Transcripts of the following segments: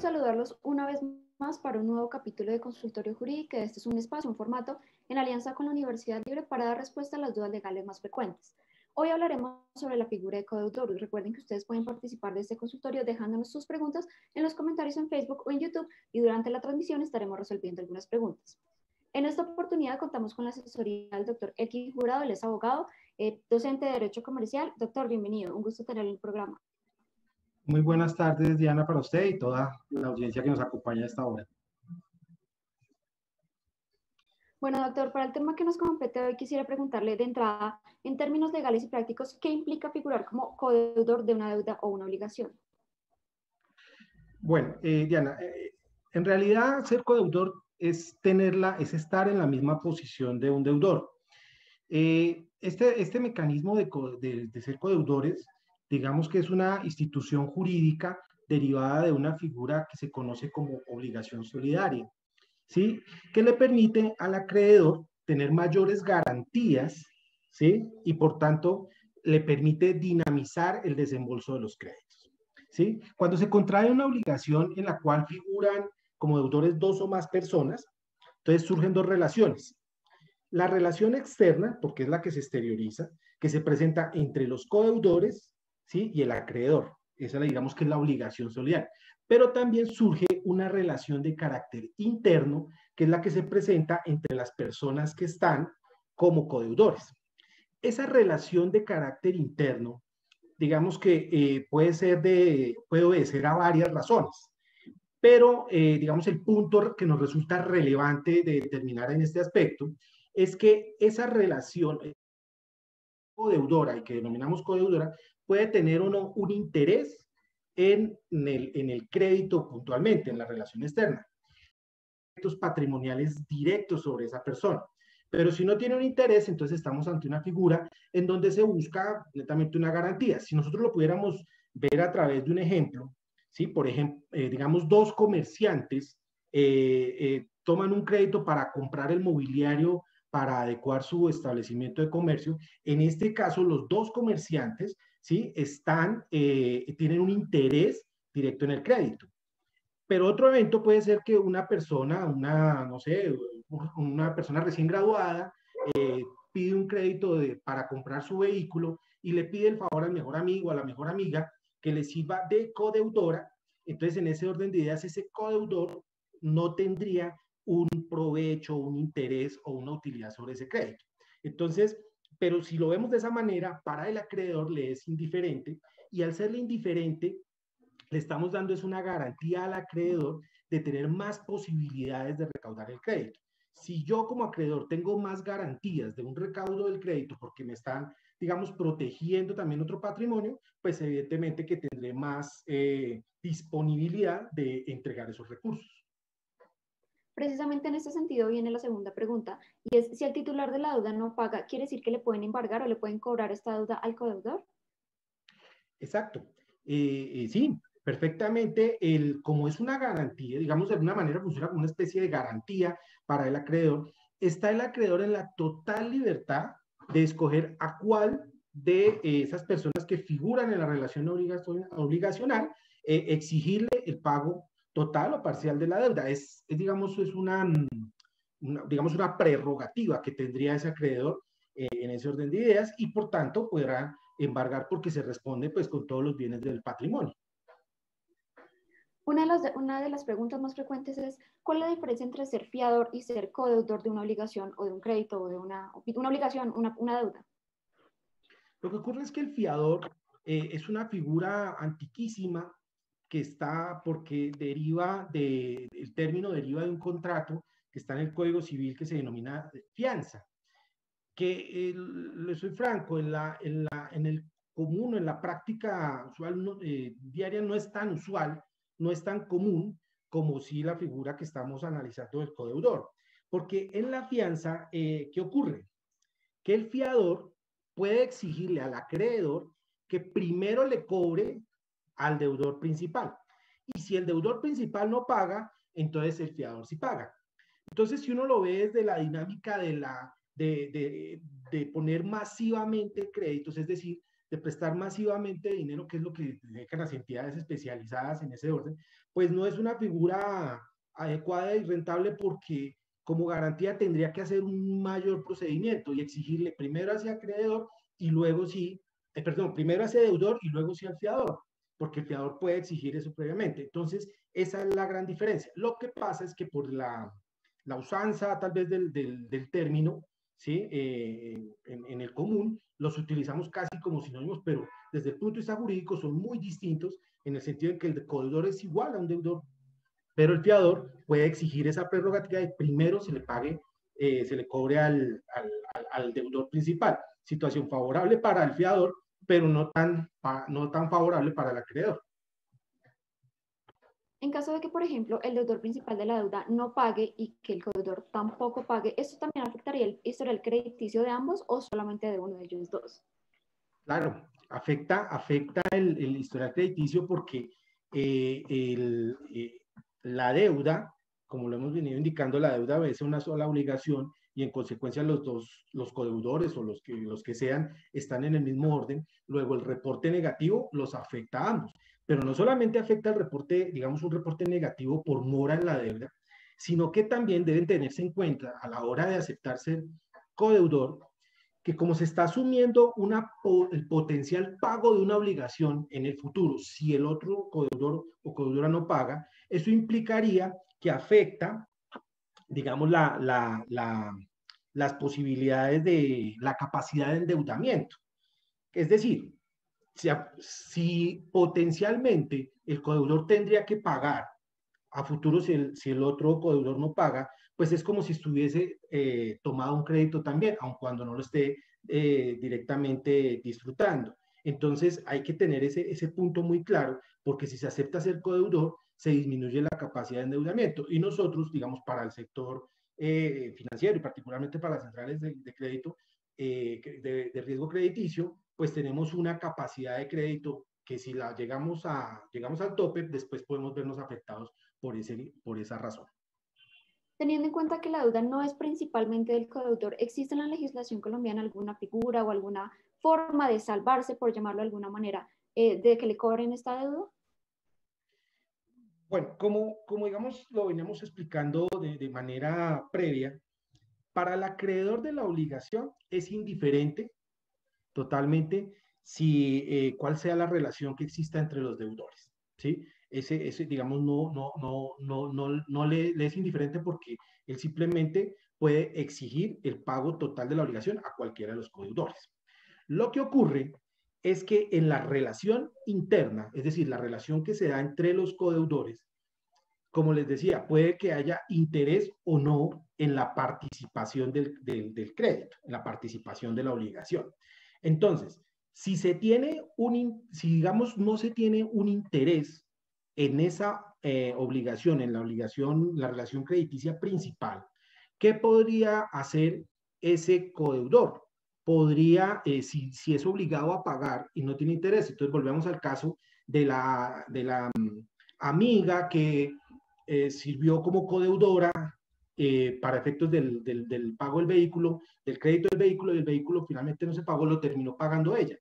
saludarlos una vez más para un nuevo capítulo de Consultorio Jurídico. Este es un espacio, un formato en alianza con la Universidad Libre para dar respuesta a las dudas legales más frecuentes. Hoy hablaremos sobre la figura de codeudor. Recuerden que ustedes pueden participar de este consultorio dejándonos sus preguntas en los comentarios en Facebook o en YouTube y durante la transmisión estaremos resolviendo algunas preguntas. En esta oportunidad contamos con la asesoría del doctor Elkin Jurado. Él es abogado, docente de Derecho Comercial. Doctor, bienvenido. Un gusto tenerlo en el programa. Muy buenas tardes, Diana, para usted y toda la audiencia que nos acompaña a esta hora. Bueno, doctor, para el tema que nos compete hoy quisiera preguntarle de entrada, en términos legales y prácticos, ¿qué implica figurar como codeudor de una deuda o una obligación? Bueno, Diana, en realidad ser codeudor es estar en la misma posición de un deudor. Este mecanismo de ser codeudores, digamos que es una institución jurídica derivada de una figura que se conoce como obligación solidaria, ¿sí? Que le permite al acreedor tener mayores garantías, ¿sí? Y por tanto le permite dinamizar el desembolso de los créditos, ¿sí? Cuando se contrae una obligación en la cual figuran como deudores dos o más personas, entonces surgen dos relaciones. La relación externa, porque es la que se exterioriza, que se presenta entre los codeudores, ¿sí? Y el acreedor. Esa digamos que es la obligación solidaria. Pero también surge una relación de carácter interno, que es la que se presenta entre las personas que están como codeudores. Esa relación de carácter interno, digamos que puede obedecer a varias razones. Pero, digamos, el punto que nos resulta relevante de determinar en este aspecto es que esa relación codeudora y que denominamos codeudora puede tener o no un interés en el crédito puntualmente, en la relación externa. Efectos patrimoniales directos sobre esa persona. Pero si no tiene un interés, entonces estamos ante una figura en donde se busca netamente una garantía. Si nosotros lo pudiéramos ver a través de un ejemplo, ¿sí? Por ejemplo, digamos, dos comerciantes toman un crédito para comprar el mobiliario para adecuar su establecimiento de comercio. En este caso, los dos comerciantes, ¿sí? Tienen un interés directo en el crédito. Pero otro evento puede ser que una persona, no sé, una persona recién graduada, pide un crédito para comprar su vehículo y le pide el favor al mejor amigo, a la mejor amiga, que le sirva de codeudora. Entonces, en ese orden de ideas, ese codeudor no tendría un provecho, un interés o una utilidad sobre ese crédito. Entonces, pero si lo vemos de esa manera, para el acreedor le es indiferente, y al serle indiferente, le estamos dando es una garantía al acreedor de tener más posibilidades de recaudar el crédito. Si yo como acreedor tengo más garantías de un recaudo del crédito porque me están, digamos, protegiendo también otro patrimonio, pues evidentemente que tendré más disponibilidad de entregar esos recursos. Precisamente en este sentido viene la segunda pregunta, y es, si el titular de la deuda no paga, ¿quiere decir que le pueden embargar o le pueden cobrar esta deuda al codeudor? Exacto. Sí, perfectamente. Como es una garantía, digamos, de alguna manera funciona como una especie de garantía para el acreedor, está el acreedor en la total libertad de escoger a cuál de esas personas que figuran en la relación obligacional exigirle el pago total o parcial de la deuda. Digamos, digamos, una prerrogativa que tendría ese acreedor en ese orden de ideas y por tanto podrá embargar porque se responde pues con todos los bienes del patrimonio. Una de las preguntas más frecuentes es, ¿cuál es la diferencia entre ser fiador y ser codeudor de una obligación o de un crédito o de una obligación, una deuda? Lo que ocurre es que el fiador es una figura antiquísima que está porque el término deriva de un contrato que está en el Código Civil que se denomina fianza. Que le soy franco, en el común, en la práctica usual, diaria no es tan usual, no es tan común como si la figura que estamos analizando del codeudor. Porque en la fianza, ¿qué ocurre? Que el fiador puede exigirle al acreedor que primero le cobre al deudor principal. Y si el deudor principal no paga, entonces el fiador sí paga. Entonces, si uno lo ve desde la dinámica de poner masivamente créditos, es decir, de prestar masivamente dinero, que es lo que dedican las entidades especializadas en ese orden, pues no es una figura adecuada y rentable porque como garantía tendría que hacer un mayor procedimiento y exigirle primero hacia acreedor y luego sí, perdón, primero hacia deudor y luego sí al fiador, porque el fiador puede exigir eso previamente. Entonces, esa es la gran diferencia. Lo que pasa es que por la usanza tal vez del término, ¿sí? En el común, los utilizamos casi como sinónimos, pero desde el punto de vista jurídico son muy distintos en el sentido de que el codeudor es igual a un deudor, pero el fiador puede exigir esa prerrogativa de primero se le pague, se le cobre al deudor principal. Situación favorable para el fiador, pero no tan favorable para el acreedor. En caso de que, por ejemplo, el deudor principal de la deuda no pague y que el codeudor tampoco pague, ¿esto también afectaría el historial crediticio de ambos o solamente de uno de ellos dos? Claro, afecta el historial crediticio porque la deuda, como lo hemos venido indicando, la deuda a veces es una sola obligación y en consecuencia los codeudores o los que sean están en el mismo orden. Luego el reporte negativo los afecta a ambos, pero no solamente afecta el reporte, digamos un reporte negativo por mora en la deuda, sino que también deben tenerse en cuenta a la hora de aceptarse codeudor que como se está asumiendo el potencial pago de una obligación en el futuro, si el otro codeudor o codeudora no paga, eso implicaría que afecta, digamos, las posibilidades de la capacidad de endeudamiento. Es decir, si potencialmente el codeudor tendría que pagar a futuro si el otro codeudor no paga, pues es como si estuviese tomado un crédito también, aun cuando no lo esté directamente disfrutando. Entonces hay que tener ese punto muy claro, porque si se acepta ser codeudor, se disminuye la capacidad de endeudamiento. Y nosotros, digamos, para el sector financiero y particularmente para las centrales de crédito, de riesgo crediticio, pues tenemos una capacidad de crédito que si la llegamos al tope, después podemos vernos afectados por esa razón. Teniendo en cuenta que la deuda no es principalmente del codeudor, ¿existe en la legislación colombiana alguna figura o alguna forma de salvarse, por llamarlo de alguna manera, de que le cobren esta deuda? Bueno, como digamos, lo veníamos explicando de manera previa, para el acreedor de la obligación es indiferente totalmente cuál sea la relación que exista entre los deudores, ¿sí? Digamos, no le es indiferente porque él simplemente puede exigir el pago total de la obligación a cualquiera de los codeudores. Lo que ocurre es que en la relación interna, es decir, la relación que se da entre los codeudores, como les decía, puede que haya interés o no en la participación del crédito, en la participación de la obligación. Entonces, si digamos no se tiene un interés en esa obligación, en la obligación, la relación crediticia principal, ¿qué podría hacer ese codeudor? Podría, si es obligado a pagar y no tiene interés, entonces volvemos al caso de la amiga que sirvió como codeudora para efectos del pago del vehículo, del crédito del vehículo, y el vehículo finalmente no se pagó, lo terminó pagando ella.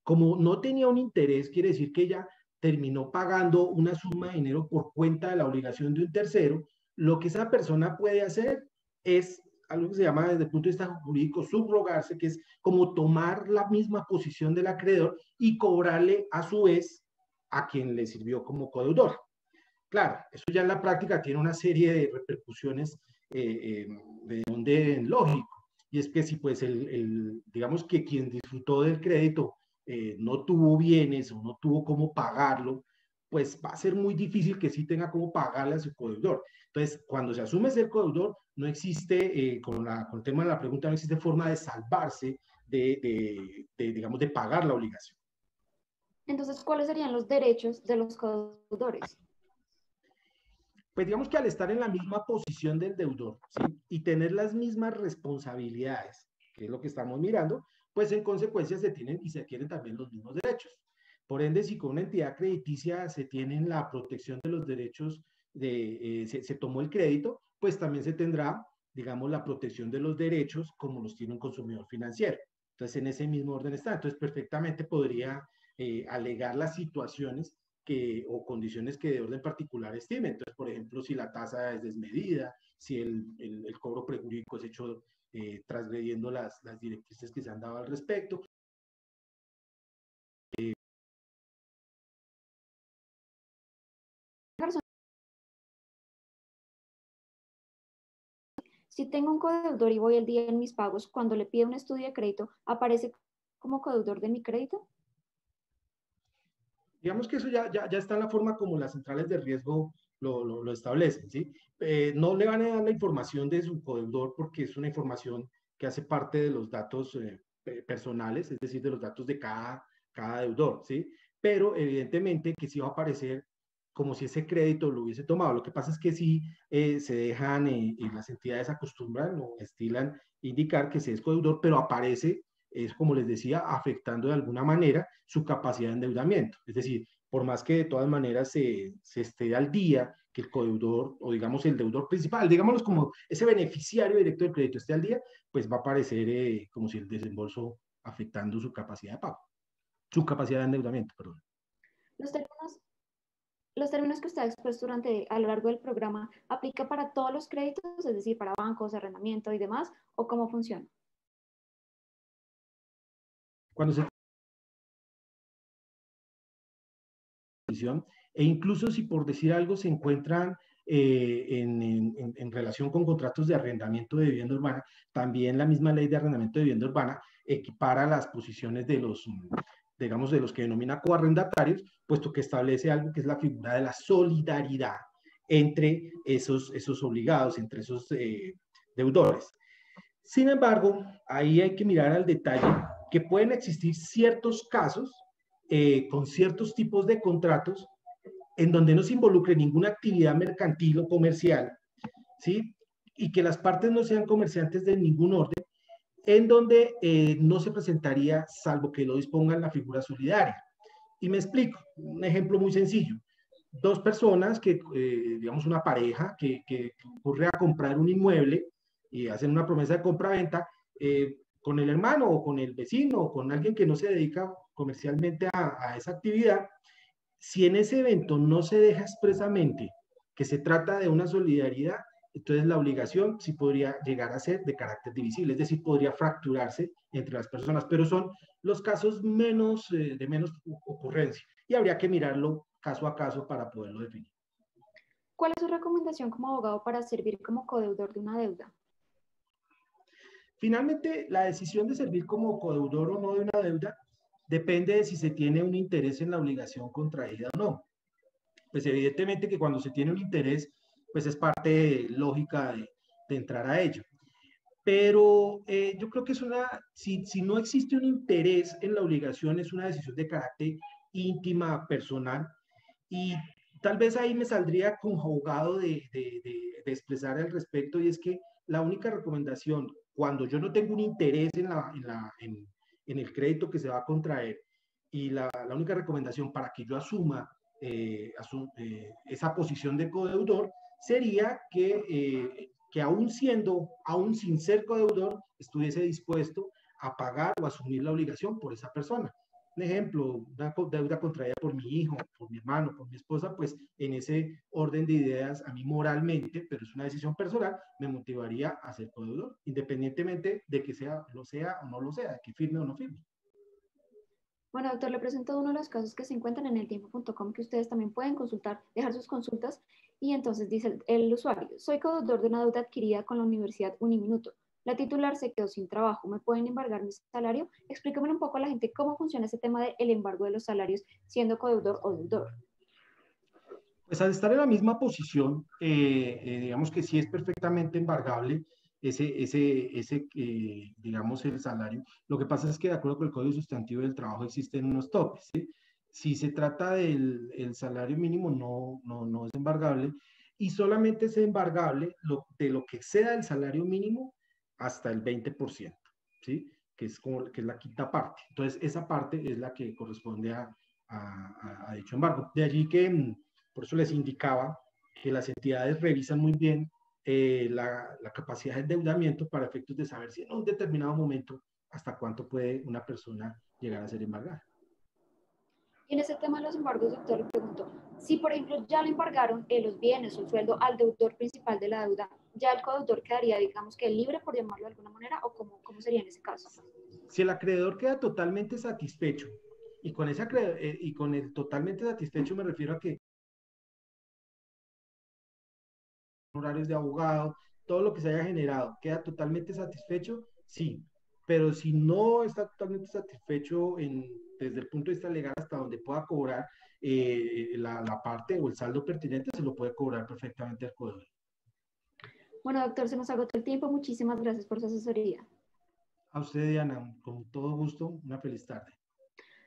Como no tenía un interés, quiere decir que ella terminó pagando una suma de dinero por cuenta de la obligación de un tercero. Lo que esa persona puede hacer es algo que se llama desde el punto de vista jurídico subrogarse, que es como tomar la misma posición del acreedor y cobrarle a su vez a quien le sirvió como codeudor. Claro, eso ya en la práctica tiene una serie de repercusiones de orden lógico. Y es que si pues digamos que quien disfrutó del crédito no tuvo bienes o no tuvo cómo pagarlo, pues va a ser muy difícil que sí tenga cómo pagarle a su codeudor. Entonces, cuando se asume ser codeudor, no existe, con el tema de la pregunta, no existe forma de salvarse digamos, de pagar la obligación. Entonces, ¿cuáles serían los derechos de los codeudores? Pues digamos que al estar en la misma posición del deudor, ¿sí? Y tener las mismas responsabilidades, que es lo que estamos mirando, pues en consecuencia se tienen y se adquieren también los mismos derechos. Por ende, si con una entidad crediticia se tienen la protección de los derechos, se tomó el crédito, pues también se tendrá, digamos, la protección de los derechos como los tiene un consumidor financiero. Entonces, en ese mismo orden está. Entonces, perfectamente podría alegar las situaciones o condiciones que de orden particular estime. Entonces, por ejemplo, si la tasa es desmedida, si el cobro prejurídico es hecho transgrediendo las directrices que se han dado al respecto. Si tengo un codeudor y voy al día en mis pagos, cuando le pido un estudio de crédito, ¿aparece como codeudor de mi crédito? Digamos que eso ya está en la forma como las centrales de riesgo lo establecen, ¿sí? No le van a dar la información de su codeudor porque es una información que hace parte de los datos personales, es decir, de los datos de cada deudor, ¿sí? Pero evidentemente que sí va a aparecer como si ese crédito lo hubiese tomado. Lo que pasa es que sí se dejan, y las entidades acostumbran o estilan indicar que se es codeudor, pero aparece es, como les decía, afectando de alguna manera su capacidad de endeudamiento. Es decir, por más que de todas maneras se esté al día, que el codeudor o digamos el deudor principal, digámoslo como ese beneficiario directo del crédito esté al día, pues va a aparecer como si el desembolso afectando su capacidad de pago, su capacidad de endeudamiento, perdón. Los términos, los términos que usted ha expuesto a lo largo del programa, ¿aplica para todos los créditos, es decir, para bancos, arrendamiento y demás, o cómo funciona? Cuando se e incluso si por decir algo se encuentran en relación con contratos de arrendamiento de vivienda urbana, también la misma ley de arrendamiento de vivienda urbana equipara las posiciones de los, digamos, de los que denomina coarrendatarios, puesto que establece algo que es la figura de la solidaridad entre esos obligados, entre esos deudores. Sin embargo, ahí hay que mirar al detalle que pueden existir ciertos casos con ciertos tipos de contratos en donde no se involucre ninguna actividad mercantil o comercial, ¿sí? Y que las partes no sean comerciantes de ningún orden, en donde no se presentaría, salvo que lo disponga la figura solidaria. Y me explico, un ejemplo muy sencillo. Dos personas digamos una pareja, que ocurre a comprar un inmueble y hacen una promesa de compra-venta, con el hermano o con el vecino o con alguien que no se dedica comercialmente a esa actividad. Si en ese evento no se deja expresamente que se trata de una solidaridad, entonces la obligación sí podría llegar a ser de carácter divisible, es decir, podría fracturarse entre las personas, pero son los casos de menos ocurrencia y habría que mirarlo caso a caso para poderlo definir. ¿Cuál es su recomendación como abogado para servir como codeudor de una deuda? Finalmente, la decisión de servir como codeudor o no de una deuda depende de si se tiene un interés en la obligación contraída o no. Pues evidentemente que cuando se tiene un interés, pues es parte lógica de entrar a ello. Pero yo creo que si no existe un interés en la obligación, es una decisión de carácter íntima, personal, y tal vez ahí me saldría como abogado de expresar al respecto, y es que la única recomendación, cuando yo no tengo un interés en el crédito que se va a contraer, y la única recomendación para que yo asuma esa posición de codeudor, sería que aún sin ser codeudor, estuviese dispuesto a pagar o asumir la obligación por esa persona. Un ejemplo, una deuda contraída por mi hijo, por mi hermano, por mi esposa, pues en ese orden de ideas, a mí moralmente, pero es una decisión personal, me motivaría a ser codeudor, independientemente de que lo sea o no lo sea, de que firme o no firme. Bueno, doctor, le presento uno de los casos que se encuentran en eltiempo.com que ustedes también pueden consultar, dejar sus consultas. Y entonces dice el usuario: soy codeudor de una deuda adquirida con la Universidad Uniminuto. La titular se quedó sin trabajo. ¿Me pueden embargar mi salario? Explíqueme un poco a la gente cómo funciona ese tema del embargo de los salarios siendo codeudor o deudor. Pues al estar en la misma posición, digamos que sí es perfectamente embargable digamos, el salario. Lo que pasa es que de acuerdo con el Código Sustantivo del Trabajo existen unos topes, ¿sí? Si se trata del salario mínimo, no es embargable, y solamente es embargable de lo que exceda el salario mínimo hasta el 20%, ¿sí? Que es la quinta parte. Entonces, esa parte es la que corresponde a dicho embargo. De allí que por eso les indicaba que las entidades revisan muy bien la capacidad de endeudamiento para efectos de saber si en un determinado momento hasta cuánto puede una persona llegar a ser embargada. Y en ese tema de los embargos, doctor, le pregunto, si por ejemplo ya le embargaron los bienes o el sueldo al deudor principal de la deuda, ¿ya el codeudor quedaría, digamos que libre, por llamarlo de alguna manera, o cómo sería en ese caso? Si el acreedor queda totalmente satisfecho, y con el totalmente satisfecho me refiero a que horarios de abogado, todo lo que se haya generado, queda totalmente satisfecho, sí, pero si no está totalmente satisfecho desde el punto de vista legal hasta donde pueda cobrar la parte o el saldo pertinente, se lo puede cobrar perfectamente al codeudor. Bueno, doctor, se nos agotó el tiempo. Muchísimas gracias por su asesoría. A usted, Diana, con todo gusto, una feliz tarde.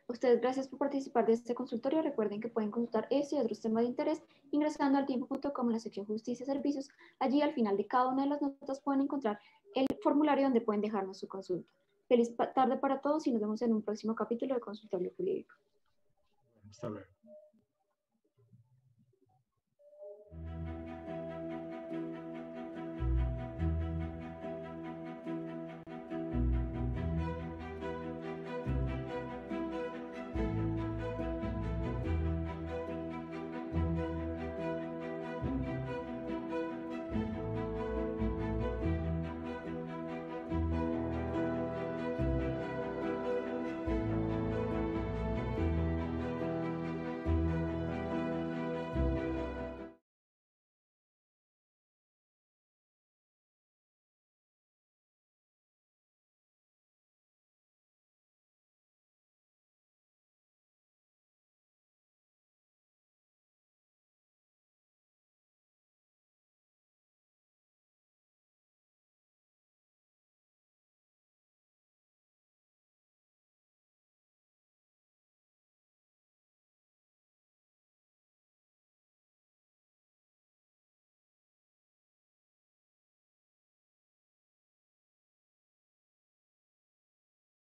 A ustedes, gracias por participar de este consultorio. Recuerden que pueden consultar este y otros temas de interés ingresando al tiempo.com en la sección Justicia y Servicios. Allí, al final de cada una de las notas, pueden encontrar el formulario donde pueden dejarnos su consulta. Feliz tarde para todos y nos vemos en un próximo capítulo de Consultorio Jurídico. Hasta luego.